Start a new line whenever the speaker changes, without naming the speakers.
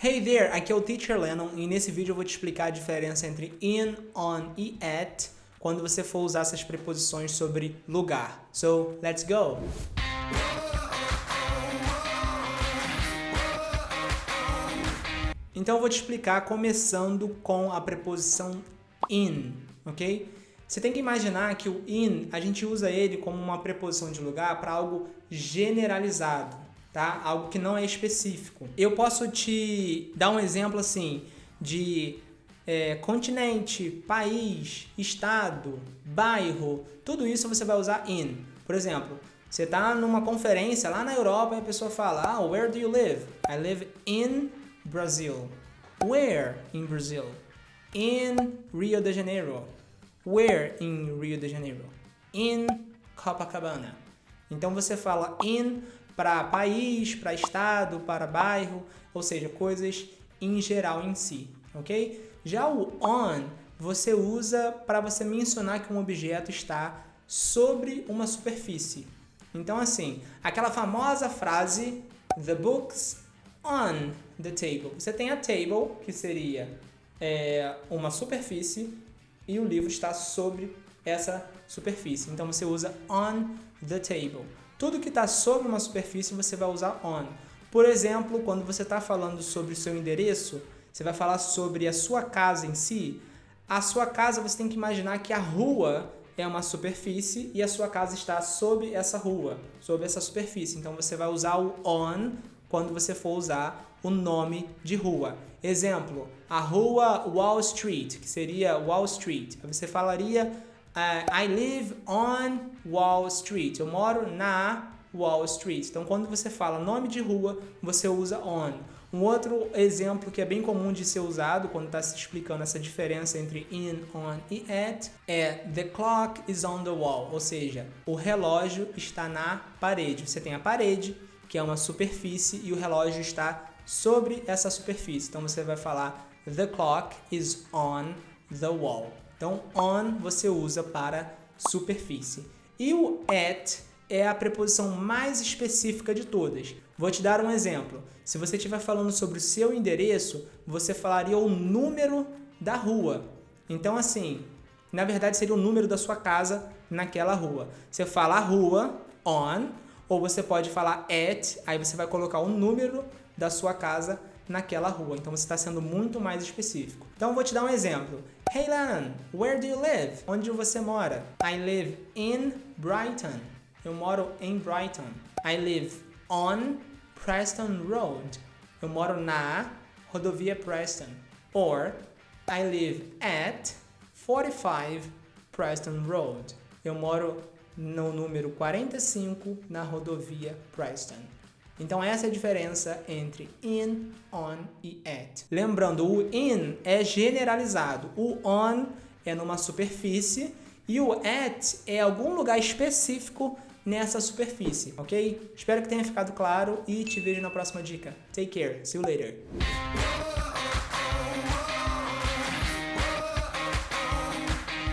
Hey there, aqui é o Teacher Lennon e nesse vídeo eu vou te explicar a diferença entre in, on e at quando você for usar essas preposições sobre lugar. So, let's go! Então eu vou te explicar começando com a preposição in, ok? Você tem que imaginar que o in, a gente usa ele como uma preposição de lugar para algo generalizado, tá? Algo que não é específico. Eu posso te dar um exemplo assim de continente, país, estado, bairro, tudo isso você vai usar in. Por exemplo, você está numa conferência lá na Europa e a pessoa fala, where do you live? I live in Brazil. Where in Brazil? In Rio de Janeiro. Where in Rio de Janeiro? In Copacabana. Então você fala in para país, para estado, para bairro, ou seja, coisas em geral em si, ok? Já o on você usa para você mencionar que um objeto está sobre uma superfície. Então assim, aquela famosa frase, the books on the table. Você tem a table, que seria uma superfície, e o livro está sobre essa superfície. Então você usa on the table. Tudo que está sobre uma superfície você vai usar on. Por exemplo, quando você está falando sobre o seu endereço, você vai falar sobre a sua casa em si. A sua casa você tem que imaginar que a rua é uma superfície e a sua casa está sob essa rua, sob essa superfície. Então você vai usar o on quando você for usar o nome de rua. Exemplo, a rua Wall Street, que seria Wall Street. Você falaria I live on Wall Street. Eu moro na Wall Street. Então, quando você fala nome de rua, você usa on. Um outro exemplo que é bem comum de ser usado quando está se explicando essa diferença entre in, on e at é the clock is on the wall, ou seja, o relógio está na parede. Você tem a parede, que é uma superfície, e o relógio está sobre essa superfície. Então, você vai falar the clock is on the wall. Então, on você usa para superfície. E o at é a preposição mais específica de todas. Vou te dar um exemplo. Se você estiver falando sobre o seu endereço, você falaria o número da rua. Então, assim, na verdade seria o número da sua casa naquela rua. Você fala a rua, on, ou você pode falar at, aí você vai colocar o número da sua casa naquela rua. Então, você está sendo muito mais específico. Então, eu vou te dar um exemplo. Hey, Lan, where do you live? Onde você mora? I live in Brighton. Eu moro em Brighton. I live on Preston Road. Eu moro na rodovia Preston. Or, I live at 45 Preston Road. Eu moro no número 45 na rodovia Preston. Então, essa é a diferença entre in, on e at. Lembrando, o in é generalizado, o on é numa superfície e o at é algum lugar específico nessa superfície, ok? Espero que tenha ficado claro e te vejo na próxima dica. Take care. See you later.